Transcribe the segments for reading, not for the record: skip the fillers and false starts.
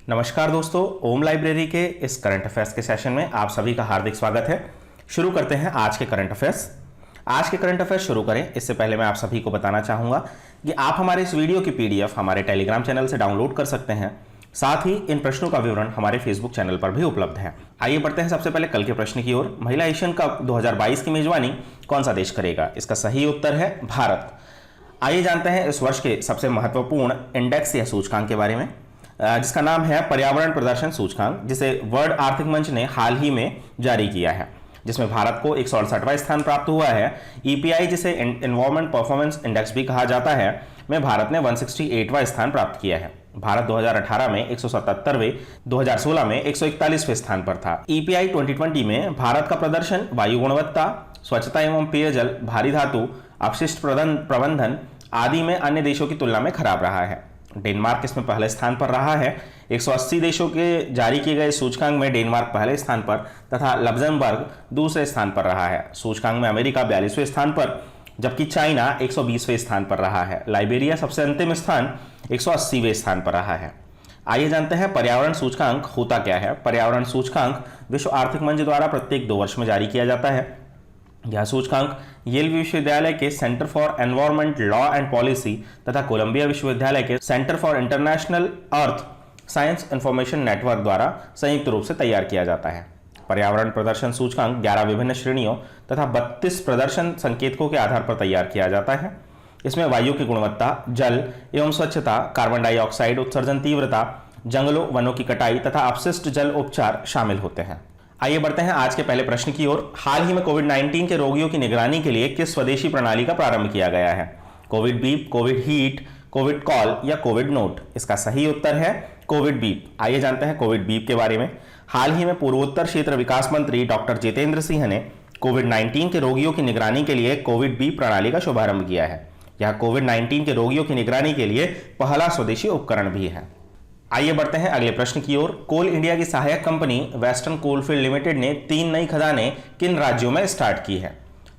नमस्कार दोस्तों, ओम लाइब्रेरी के इस करंट अफेयर्स के सेशन में आप सभी का हार्दिक स्वागत है। शुरू करते हैं आज के करंट अफेयर्स। आज के करंट अफेयर्स शुरू करें इससे पहले मैं आप सभी को बताना चाहूँगा कि आप हमारे इस वीडियो की पीडीएफ हमारे टेलीग्राम चैनल से डाउनलोड कर सकते हैं। साथ ही इन प्रश्नों का विवरण हमारे फेसबुक चैनल पर भी उपलब्ध है। आइए बढ़ते हैं सबसे पहले कल के प्रश्न की ओर। महिला एशियन कप 2022 की मेजबानी कौन सा देश करेगा? इसका सही उत्तर है भारत। आइए जानते हैं इस वर्ष के सबसे महत्वपूर्ण इंडेक्स या सूचकांक के बारे में, जिसका नाम है पर्यावरण प्रदर्शन सूचकांक, जिसे वर्ल्ड आर्थिक मंच ने हाल ही में जारी किया है, जिसमें भारत को 168वां स्थान प्राप्त हुआ है। ईपीआई, जिसे एनवायरमेंट परफॉर्मेंस इंडेक्स भी कहा जाता है, में भारत ने 168वां स्थान प्राप्त किया है। भारत 2018 में 177वें, 2016 में 141वें स्थान पर था। ईपीआई 2020 में भारत का प्रदर्शन वायु गुणवत्ता, स्वच्छता एवं पेयजल, भारी धातु, अपशिष्ट प्रबंधन आदि में अन्य देशों की तुलना में खराब रहा है। डेनमार्क इसमें पहले स्थान पर रहा है। 180 देशों के जारी किए गए सूचकांक में डेनमार्क पहले स्थान पर तथा लग्जमबर्ग दूसरे स्थान पर रहा है। सूचकांक में अमेरिका 42वें स्थान पर, जबकि चाइना 120वें स्थान पर रहा है। लाइबेरिया सबसे अंतिम स्थान 180वें स्थान पर रहा है। आइए जानते हैं पर्यावरण सूचकांक होता क्या है। पर्यावरण सूचकांक विश्व आर्थिक मंच द्वारा प्रत्येक 2 वर्ष में जारी किया जाता है। यह सूचकांक येल विश्वविद्यालय के centre for environment law and policy तथा कोलंबिया विश्वविद्यालय के centre for international earth science information network द्वारा संयुक्त रूप से तैयार किया जाता है। पर्यावरण प्रदर्शन सूचकांक 11 विभिन्न श्रेणियों तथा 32 प्रदर्शन संकेतकों के आधार पर तैयार किया जाता है। इसमें वायु की गुणवत्ता, जल एवं स्वच्छता, कार्बन डाइऑक्साइड उत्सर्जन तीव्रता, जंगलों वनों की कटाई तथा अपशिष्ट जल उपचार शामिल होते हैं। आइए बढ़ते हैं आज के पहले प्रश्न की ओर। हाल ही में कोविड-19 के रोगियों की निगरानी के लिए किस स्वदेशी प्रणाली का प्रारंभ किया गया है? Covid beep, Covid heat, Covid call या कोविड नोट? इसका सही उत्तर है कोविड बीप। आइए जानते हैं कोविड बीप के बारे में। हाल ही में पूर्वोत्तर क्षेत्र विकास मंत्री डॉक्टर जितेंद्र सिंह ने कोविड-19 के रोगियों की निगरानी के लिए कोविड बीप प्रणाली का शुभारंभ किया है। यह कोविड-19 के रोगियों की निगरानी के लिए पहला स्वदेशी उपकरण भी है। आइए बढ़ते हैं अगले प्रश्न की ओर। कोल इंडिया की सहायक कंपनी वेस्टर्न कोलफील्ड लिमिटेड ने 3 नई खदानें किन राज्यों में स्टार्ट की है?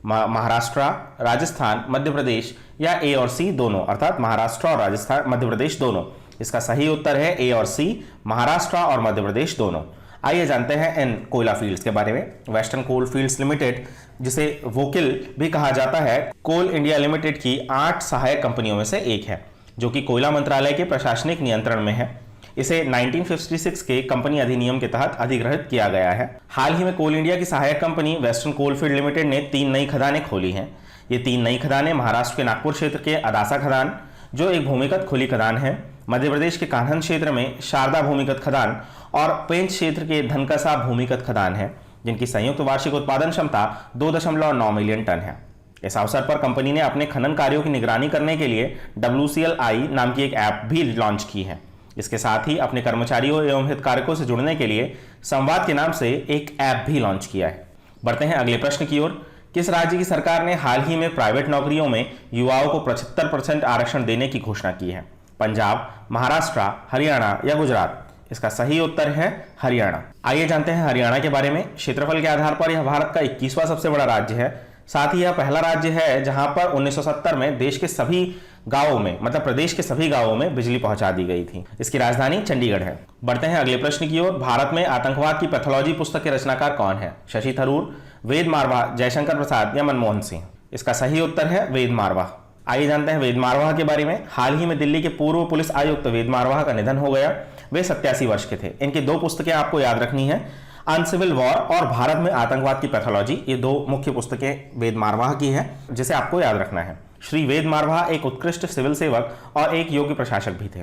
महाराष्ट्र, राजस्थान, मध्य प्रदेश या ए और सी दोनों, अर्थात महाराष्ट्र और राजस्थान, मध्य प्रदेश दोनों? इसका सही उत्तर है ए और सी, महाराष्ट्र और मध्य प्रदेश दोनों। आइए जानते हैं इन कोयला फील्ड्स के बारे में। वेस्टर्न कोल फील्ड्स लिमिटेड, जिसे वोकिल भी कहा जाता है, कोल इंडिया लिमिटेड की 8 सहायक कंपनियों में से एक है, जो कि कोयला मंत्रालय के प्रशासनिक नियंत्रण में है। इसे 1956 के कंपनी अधिनियम के तहत अधिग्रहित किया गया है। हाल ही में कोल इंडिया की सहायक कंपनी वेस्टर्न कोलफील्ड लिमिटेड ने 3 नई खदानें खोली हैं। ये 3 नई खदानें महाराष्ट्र के नागपुर क्षेत्र के अदासा खदान, जो एक भूमिगत खुली खदान है, मध्य प्रदेश के कान्हन क्षेत्र में शारदा भूमिगत खदान और पेंच क्षेत्र के धनकसा भूमिगत खदान है, जिनकी संयुक्त वार्षिक उत्पादन क्षमता 2.9 मिलियन टन है। इस अवसर पर कंपनी ने अपने खनन कार्यों की निगरानी करने के लिए WCLI नाम की एक ऐप भी लॉन्च की है। इसके साथ ही अपने कर्मचारियों एवं हितधारकों से जुड़ने के लिए संवाद के नाम से एक ऐप भी लॉन्च किया है। बढ़ते हैं अगले प्रश्न की ओर। किस राज्य की सरकार ने हाल ही में प्राइवेट नौकरियों में युवाओं को 75% आरक्षण देने की घोषणा की है? पंजाब, महाराष्ट्र, हरियाणा या गुजरात? इसका सही उत्तर है हरियाणा। आइए जानते हैं हरियाणा के बारे में। क्षेत्रफल के आधार पर यह भारत का 21वां सबसे बड़ा राज्य है। साथ ही यह पहला राज्य है जहां पर 1970 में देश के सभी गांवों में, मतलब प्रदेश के सभी गांवों में बिजली पहुंचा दी गई थी। इसकी राजधानी चंडीगढ़ है। बढ़ते हैं अगले प्रश्न की ओर। भारत में आतंकवाद की पैथोलॉजी पुस्तक के रचनाकार कौन है? शशि थरूर, वेद मारवाह, जयशंकर प्रसाद या मनमोहन सिंह? इसका सही उत्तर है वेद मारवाह। आइए जानते हैं वेद मारवाह के बारे में। हाल ही में दिल्ली के पूर्व पुलिस आयुक्त वेद मारवाह का निधन हो गया। वे 87 वर्ष के थे। इनकी 2 पुस्तकें आपको याद रखनी है, अनसिविल वॉर और भारत में आतंकवाद की पैथोलॉजी। ये 2 मुख्य पुस्तकें वेद मारवाह की हैं, जिसे आपको याद रखना है। श्री वेद मारवाह एक उत्कृष्ट सिविल सेवक और एक योग्य प्रशासक भी थे।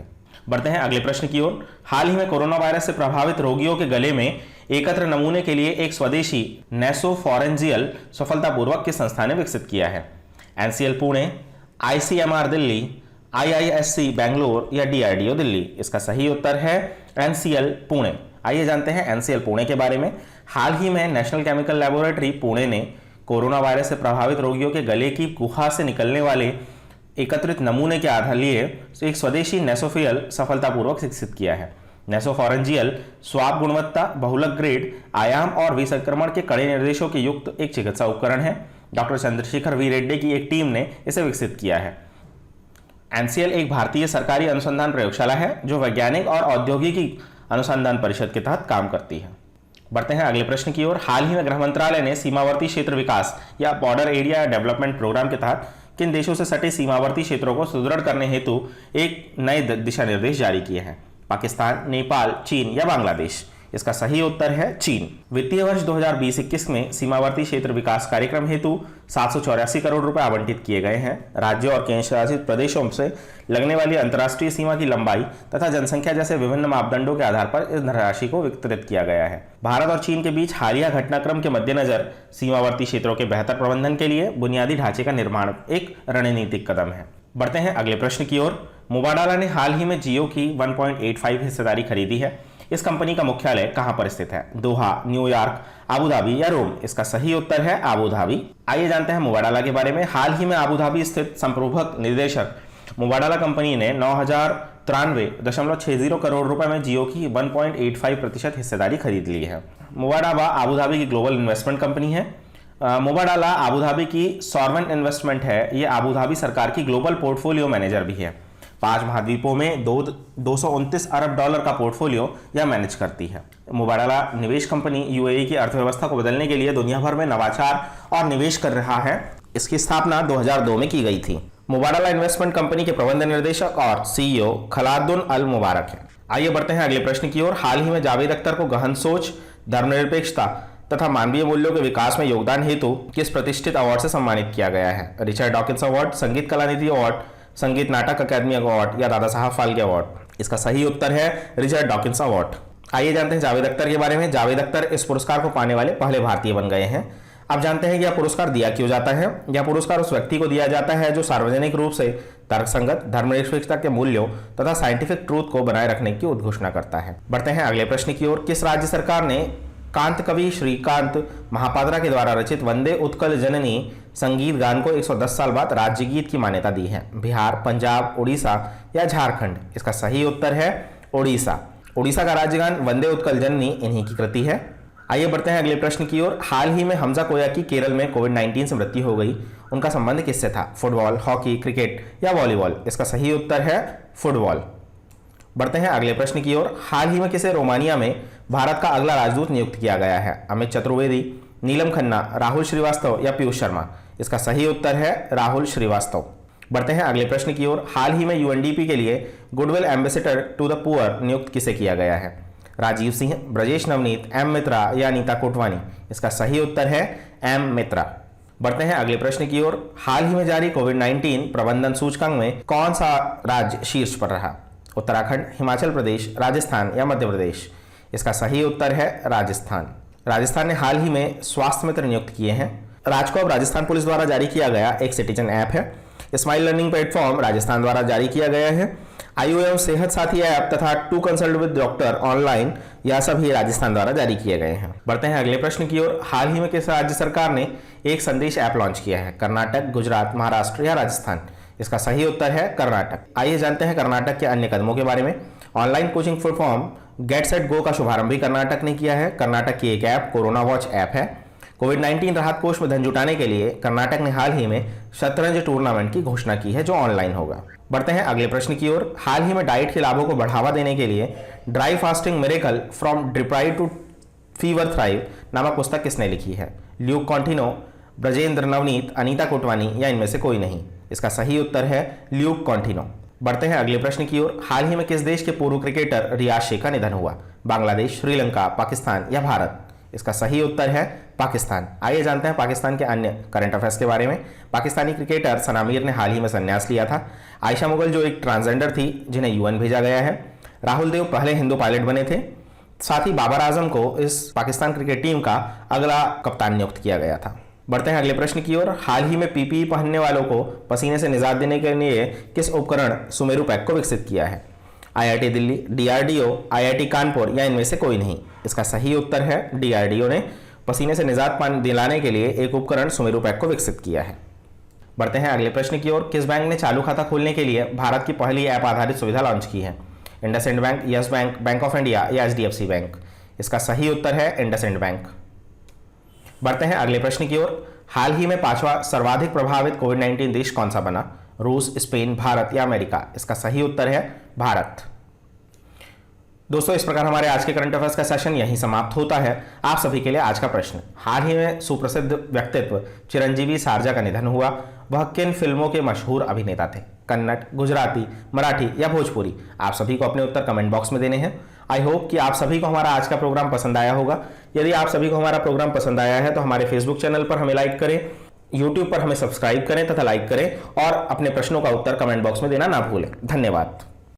बढ़ते हैं अगले प्रश्न की ओर। हाल ही में कोरोना वायरस से प्रभावित रोगियों के गले में एकत्र नमूने के लिए एक स्वदेशी नेसोफोरेंजियल सफलतापूर्वक किस संस्था ने विकसित किया है? NCL Pune, ICMR Delhi, IISc Bangalore या DRDO दिल्ली? इसका सही उत्तर है NCL पुणे। आइए जानते हैं NCL पुणे के बारे में। हाल ही में नेशनल केमिकल लैबोरेटरी पुणे ने कोरोना वायरस से प्रभावित रोगियों के गले की गुहा से निकलने वाले एकत्रित नमूने के आधार लिए एक स्वदेशी नेसोफियल सफलतापूर्वक विकसित किया है। नेसोफोरेंजियल स्वाब गुणवत्ता, बहुलक ग्रेड, आयाम और विसंक्रमण के कड़े निर्देशों के युक्त एक चिकित्सा उपकरण है। डॉक्टर चंद्रशेखर वी रेड्डी की एक टीम ने इसे विकसित किया है। NCL एक भारतीय सरकारी अनुसंधान प्रयोगशाला है जो वैज्ञानिक और औद्योगिकी अनुसंधान परिषद के तहत काम करती है। बढ़ते हैं अगले प्रश्न की ओर। हाल ही में गृह मंत्रालय ने सीमावर्ती क्षेत्र विकास या बॉर्डर एरिया डेवलपमेंट प्रोग्राम के तहत किन देशों से सटे सीमावर्ती क्षेत्रों को सुदृढ़ करने हेतु एक नए दिशा निर्देश जारी किए हैं? पाकिस्तान, नेपाल, चीन या बांग्लादेश? इसका सही उत्तर है चीन। वित्तीय वर्ष 2020-21 में सीमावर्ती क्षेत्र विकास कार्यक्रम हेतु 784 करोड़ रुपए आवंटित किए गए हैं। राज्यों और केंद्र शासित प्रदेशों से लगने वाली अंतर्राष्ट्रीय सीमा की लंबाई तथा जनसंख्या जैसे विभिन्न मापदंडों के आधार पर इस धनराशि को वितरित किया गया है। भारत और चीन के बीच हालिया घटनाक्रम के मद्देनजर सीमावर्ती क्षेत्रों के बेहतर प्रबंधन के लिए बुनियादी ढांचे का निर्माण एक रणनीतिक कदम है। बढ़ते हैं अगले प्रश्न की ओर। मुबाडाला ने हाल ही में जियो की 1.85 हिस्सेदारी खरीदी है। इस कंपनी का मुख्यालय कहां पर स्थित है? दोहा, न्यूयॉर्क, अबू धाबी या रोम? इसका सही उत्तर है अबू धाबी। आइए जानते हैं मुबाडाला के बारे में। हाल ही में अबू धाबी स्थित संप्रभक निदेशक मुबाडाला कंपनी ने 9,093.60 करोड़ रुपए में जियो की 1.85% हिस्सेदारी खरीद ली है। मुबाडाला अबू धाबी की ग्लोबल इन्वेस्टमेंट कंपनी है। मुबाडाला अबू धाबी की सॉवरेन इन्वेस्टमेंट है। ये अबू धाबी सरकार की ग्लोबल पोर्टफोलियो मैनेजर भी है। 5 महाद्वीपों में 229 अरब डॉलर का पोर्टफोलियो यह मैनेज करती है। मुबाडाला निवेश कंपनी यूएई की अर्थव्यवस्था को बदलने के लिए दुनिया भर में नवाचार और निवेश कर रहा है। इसकी स्थापना 2002 में की गई थी। मुबाडाला इन्वेस्टमेंट कंपनी के प्रबंध निर्देशक और सीईओ खलादुन अल मुबारक है। आइए बढ़ते हैं अगले प्रश्न की ओर। हाल ही में जावेद अख्तर को गहन सोच, धर्मनिरपेक्षता तथा मानवीय मूल्यों के विकास में योगदान हेतु किस प्रतिष्ठित अवार्ड से सम्मानित किया गया है? रिचर्ड डॉकिंस अवार्ड, संगीत कलानिधि अवार्ड, संगीत नाटक अकादमी अवार्ड या दादा साहब फाल्के अवार्ड? इसका सही उत्तर है रिचर्ड डॉकिंस अवार्ड। आइए जानते हैं जावेद अख्तर के बारे में। जावेद अख्तर इस पुरस्कार को पाने वाले पहले भारतीय बन गए हैं। अब जानते हैं कि यह पुरस्कार दिया क्यों जाता है। यह पुरस्कार उस व्यक्ति को दिया जाता है जो सार्वजनिक रूप से तर्कसंगत, धर्मनिरपेक्षता के मूल्यों तथा साइंटिफिक ट्रूथ को बनाए रखने की उद्घोषणा करता है। बढ़ते हैं अगले प्रश्न की ओर। किस राज्य सरकार ने कांत कवि श्रीकांत महापात्रा के द्वारा रचित वंदे उत्कल जननी संगीत गान को 110 साल बाद राज्य गीत की मान्यता दी है? बिहार, पंजाब, उड़ीसा या झारखंड? इसका सही उत्तर है उड़ीसा। उड़ीसा का राज्यगान वंदे उत्कल जननी इन्हीं की कृति है। आइए बढ़ते हैं अगले प्रश्न की ओर। हाल ही में हमजा कोया की केरल में कोविड-19 से मृत्यु हो गई। उनका संबंध किससे था? फुटबॉल, हॉकी, क्रिकेट या वॉलीबॉल? इसका सही उत्तर है फुटबॉल। बढ़ते हैं अगले प्रश्न की ओर। हाल ही में किसे रोमानिया में भारत का अगला राजदूत नियुक्त किया गया है? अमित चतुर्वेदी, नीलम खन्ना, राहुल श्रीवास्तव या पीयूष शर्मा? इसका सही उत्तर है राहुल श्रीवास्तव। बढ़ते हैं अगले प्रश्न की ओर। हाल ही में यूएनडीपी के लिए goodwill ambassador to the poor नियुक्त किसे किया गया है? राजीव सिंह, ब्रजेश नवनीत, एम मित्रा या अनीता कोटवानी? इसका सही उत्तर है एम मित्रा। बढ़ते हैं अगले प्रश्न की ओर। हाल ही में जारी कोविड-19 प्रबंधन सूचकांक में कौन सा राज्य शीर्ष पर रहा? उत्तराखंड, हिमाचल प्रदेश, राजस्थान या मध्य प्रदेश? इसका सही उत्तर है राजस्थान। राजस्थान ने हाल ही में स्वास्थ्य मित्र नियुक्त किए हैं। राजको राजस्थान पुलिस द्वारा जारी किया गया एक सिटीजन ऐप है। स्माइल लर्निंग प्लेटफॉर्म राजस्थान द्वारा जारी किया गया है। आयु एवं सेहत साथी ऐप तथा to consult with doctor online यह सभी राजस्थान द्वारा जारी किए गए हैं। बढ़ते हैं अगले प्रश्न की ओर। हाल ही में किस राज्य सरकार ने एक संदेश ऐप लॉन्च किया है? कर्नाटक, गुजरात, महाराष्ट्र या राजस्थान? इसका सही उत्तर है कर्नाटक। आइए जानते हैं कर्नाटक के अन्य कदमों के बारे में। Online coaching platform get set go का शुभारंभ भी कर्नाटक ने किया है। कर्नाटक की एक ऐप कोरोना वॉच ऐप है। कोविड-19 राहत कोष में धन जुटाने के लिए कर्नाटक ने हाल ही में शतरंज टूर्नामेंट की घोषणा की है जो ऑनलाइन होगा। बढ़ते हैं अगले प्रश्न की ओर। हाल ही में डाइट के लाभों को बढ़ावा देने के लिए dry fasting miracle from deprive to fever thrive नामक पुस्तक किसने लिखी है? ल्यूक कॉन्टिनो, ब्रजेंद्र नवनीत, अनीता कोटवानी या इनमें से कोई नहीं? इसका सही उत्तर है ल्यूक कॉन्टिनो। बढ़ते हैं अगले प्रश्न की ओर। हाल ही में किस देश के पूर्व क्रिकेटर रियाज शेख का निधन हुआ? बांग्लादेश, श्रीलंका, पाकिस्तान या भारत? इसका सही उत्तर है पाकिस्तान। आइए जानते हैं पाकिस्तान के अन्य करंट अफेयर्स के बारे में। पाकिस्तानी क्रिकेटर सना मीर ने हाल ही में संन्यास लिया था। आयशा मुगल जो एक ट्रांसजेंडर थी जिन्हें यूएन भेजा गया है। राहुल देव पहले हिंदू पायलट बने थे। साथ ही बाबर आजम को इस पाकिस्तान क्रिकेट टीम का अगला कप्तान नियुक्त किया गया था। बढ़ते हैं अगले प्रश्न की ओर। हाल ही में पीपीई पहनने वालों को पसीने से निजात देने के लिए किस उपकरण सुमेरु पैक को विकसित किया है? IIT Delhi, DRDO, IIT Kanpur या इनमें से कोई नहीं? इसका सही उत्तर है डीआरडीओ ने पसीने से निजात दिलाने के लिए एक उपकरण सुमेरु पैक को विकसित किया है। बढ़ते हैं अगले प्रश्न की ओर। किस बैंक ने चालू खाता खोलने के लिए भारत की पहली ऐप आधारित सुविधा लॉन्च की है? IndusInd bank, yes bank, bank of India या एचडीएफसी बैंक? इसका सही उत्तर है इंडसइंड बैंक। बढ़ते हैं अगले प्रश्न की ओर। हाल ही में 5वां सर्वाधिक प्रभावित कोविड-19 देश कौन सा बना? रूस, स्पेन, भारत या अमेरिका? इसका सही उत्तर है भारत। दोस्तों, इस प्रकार हमारे आज के करंट अफेयर्स का सेशन यहीं समाप्त होता है। आप सभी के लिए आज का प्रश्न, हाल ही में सुप्रसिद्ध व्यक्तित्व चिरंजीवी सारजा का निधन हुआ। वह किन फिल्मों के मशहूर अभिनेता थे? कन्नड़, गुजराती, मराठी या भोजपुरी? आप सभी को अपने उत्तर कमेंट बॉक्स में देने हैं। आई होप कि आप सभी को हमारा आज का प्रोग्राम पसंद आया होगा। यदि आप सभी को हमारा प्रोग्राम पसंद आया है तो हमारे फेसबुक चैनल पर हमें लाइक करें, यूट्यूब पर हमें सब्सक्राइब करें तथा लाइक करें और अपने प्रश्नों का उत्तर कमेंट बॉक्स में देना ना भूलें। धन्यवाद।